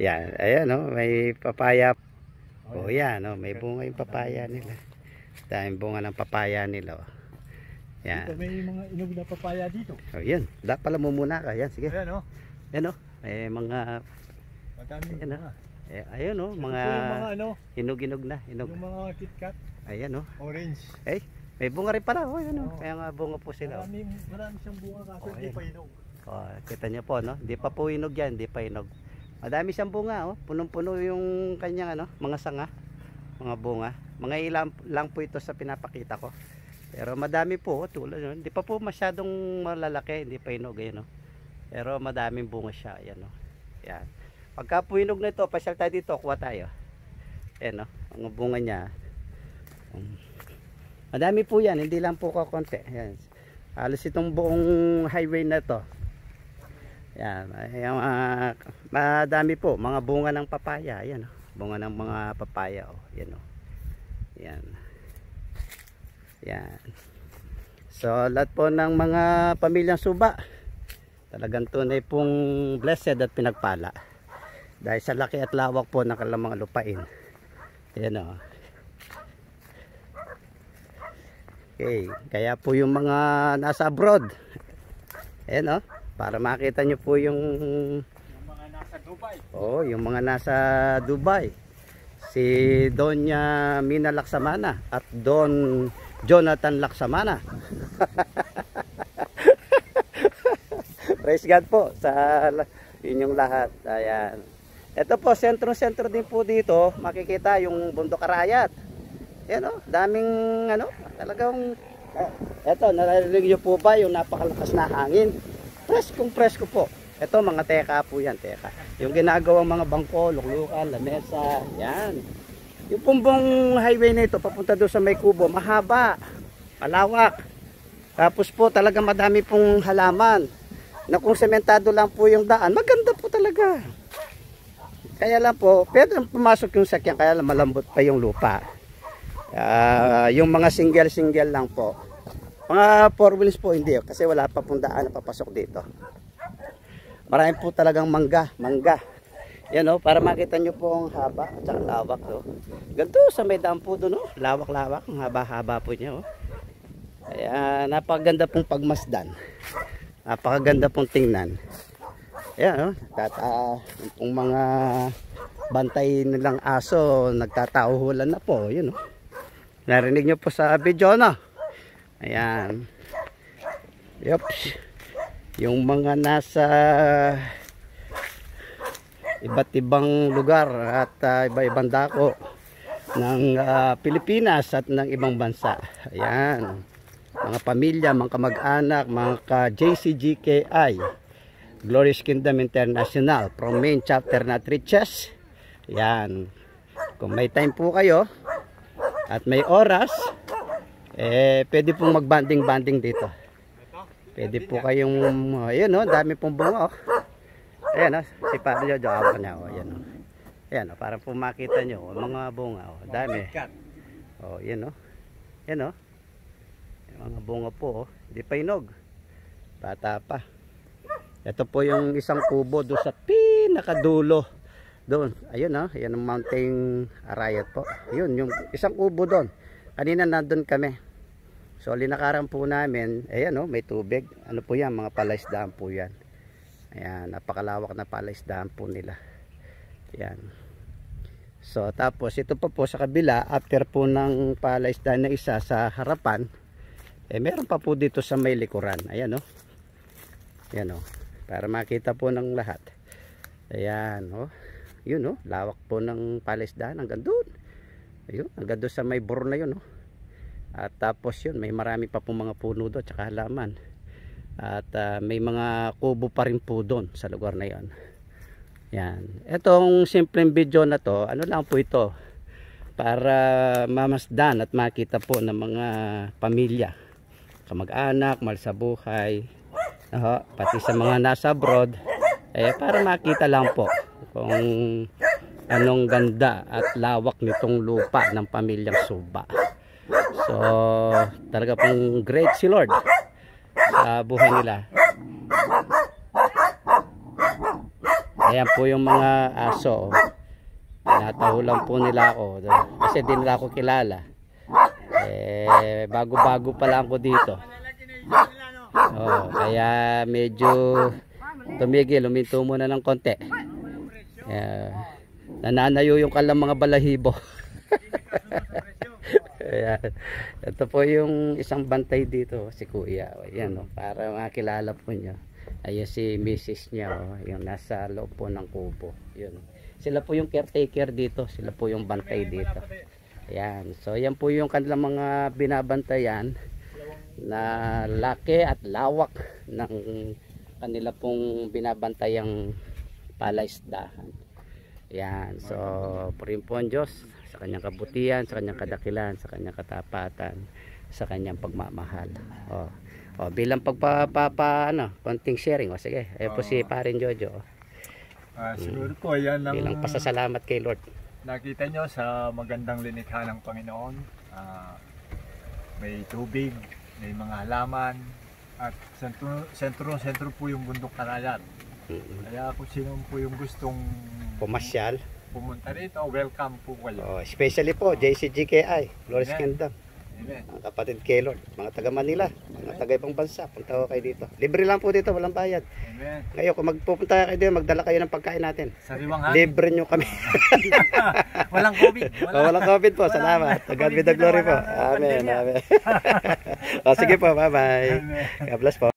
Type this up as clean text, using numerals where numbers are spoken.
Yan, ayan no, may papaya. Oh, yan no, may bunga yung papaya nila. Daming bunga ng papaya nila. Oh. Yan. Dito may mga inog na papaya dito. Oh, yan. Dapat pala mumuna ka. Yan, sige. Ayan o. Yan no, may mga Madami. ayan, no? Ayun no, mga ano, hinog-hinog na, hinog. yung mga KitKat. Ayan no. Orange. Eh, may bunga rin pala. Oh, yan no. Oo. Kaya nga bunga po sila. Marami siyang bunga kaso Oh, hindi ayan. pa inog. Oh, kita niyo po no, hindi pa po hinog yan, hindi pa hinog. Madami siyang bunga oh, punong-puno yung kanyang ano, mga sanga, mga bunga. Mga ilan lang po ito sa pinapakita ko. Pero madami po, tulad no, hindi pa po masyadong malalaki, hindi pa hinog ayan no. Pero madaming bunga siya, ayan no. Yan. Pagka po hinog na ito, pasyal tayo dito, kuha tayo. Ayan no, ang bunga niya. Madami po yan, hindi lang po kakonti. Ayan. Halos itong buong highway na to. Yan, madami po mga bunga ng papaya. Ayan, oh. Bunga ng mga papaya oh. Yan oh. Yan. Yan. So lahat po ng mga pamilyang Suba talagang tunay pong blessed at pinagpala dahil sa laki at lawak po ng kanilang mga lupain. Yan oh. Okay, kaya po yung mga nasa abroad, ayan oh, para makita nyo po yung Mga nasa Dubai. oh, yung mga nasa Dubai. Si Doña Mina Laksamana at Don Jonathan Laksamana. Praise God po sa inyong lahat. Ayan. Ito po, sentro-sentro din po dito, makikita yung Bundok Arayat. Ayan o, daming ano, talagang eto, narinig nyo po ba yung napakalakas na hangin? Presko po. Ito mga teka po yan, teka. Yung ginagawang mga bangko, luklukan, lamesa, yan. Yung pumbong highway na ito, papunta doon sa may kubo, mahaba, malawak. Tapos po talaga madami pong halaman. Na kung sementado lang po yung daan, maganda po talaga. Kaya lang po, pwede pumasok yung sakyan, kaya lang malambot pa yung lupa. Yung mga single lang po. Mga 4 wheels po hindi, kasi wala pa pong daan na papasok dito. Marami po talagang mangga. Yan o, para makita nyo po ang haba at saka lawak. Oh. Ganito sa may daan po doon, oh. Lawak, ang haba-haba po niya. Oh. Kaya napakaganda pong pagmasdan. Napakaganda pong tingnan. Yan o, yung mga bantay nilang aso, nagtatauhulan na po. Yun o. Narinig nyo po sa video na. Ayan. Yups. Yung mga nasa iba't ibang lugar at iba-ibang dako ng Pilipinas at ng ibang bansa. Ayan. Mga pamilya, mga kamag-anak, mga ka-JCGKI, Glorious Kingdom International, from main chapter na Triches. Ayan. Kung may time po kayo at may oras, pwede pong mag-banding dito. Pwede po kayong, ayun o, dami pong bunga o. Ayan o, si Padre Jojo, awak niya o, ayan o. Ayan o, para po makita nyo, mga bunga o, dami. O, ayan o. Ayan o. Mga bunga po o, hindi pa hinog. Bata pa. Ito po yung isang kubo doon sa pinakadulo. Doon, ayun o, ayan ang Mountain Arayat po. Ayun, yung isang kubo doon. Kanina nandun kami. So linakaran po namin, ayan o, may tubig. Ano po yan, mga palaisdaan po yan. Ayan, napakalawak na palaisdaan po nila. Ayan. So tapos ito pa po sa kabila, after po ng palaisdaan na isa sa harapan, meron pa po dito sa may likuran. Ayan o. Ayan o, para makita po ng lahat. Ayan o. Yun o, lawak po ng palaisdaan hanggang doon. Ayun, hanggang doon sa may buro na yun o. At tapos yun, may marami pa po mga puno doon tsaka halaman. At may mga kubo pa rin po doon sa lugar na yon. Yan. Etong simpleng video na to, ano lang po ito, para mamasdan at makita po ng mga pamilya, kamag-anak, mahal sa buhay, pati sa mga nasa abroad, para makita lang po kung anong ganda at lawak nitong lupa ng pamilyang Suba. So talaga pong great si Lord sa buhay nila. Ayan po yung mga aso. Natahulan po nila ako. Kasi di nila ako kilala. Bago-bago pa lang ako dito. Kaya medyo tumigil, huminto muna ng konti. Nananayo yung kalang mga balahibo. Ayan. Ito po yung isang bantay dito, si Kuya. Ayan, para makilala po nyo. Ayan si Mrs. niya, yung nasa loob po ng kubo. Yun. Sila po yung caretaker dito, sila po yung bantay dito. Ayan. So yan po yung kanilang mga binabantayan na laki at lawak ng kanila pong binabantayang palaisdahan. Ayan. So purihin po ang Diyos sa kanyang kabutihan, sa kanyang kadakilan, sa kanyang katapatan, sa kanyang pagmamahal. Bilang konting sharing. Sige, ayun po si Parin Jojo. Siguro po yan ang Bilang pasasalamat kay Lord. nakita nyo sa magandang linikha ng Panginoon. May tubig, may mga halaman, at sentro po yung bundok Karayan. Kaya kung sino po yung gustong Pumasyal. pumunta rito, welcome po kayo. Especially po JCGKI, Flores Amen. Kingdom. Amen. Ang kapatid kay Lord, mga taga Manila, mga taga ibang bansa, punta ko kayo dito. Libre lang po dito, walang bayad. Amen. Ngayon, kung magpupunta kayo dito, magdala kayo ng pagkain natin. Sariwang hangin. Libre nyo kami. Walang COVID. Walang COVID po, salamat. To God be the glory po. Amen. Amen. Sige po, bye-bye. God bless po.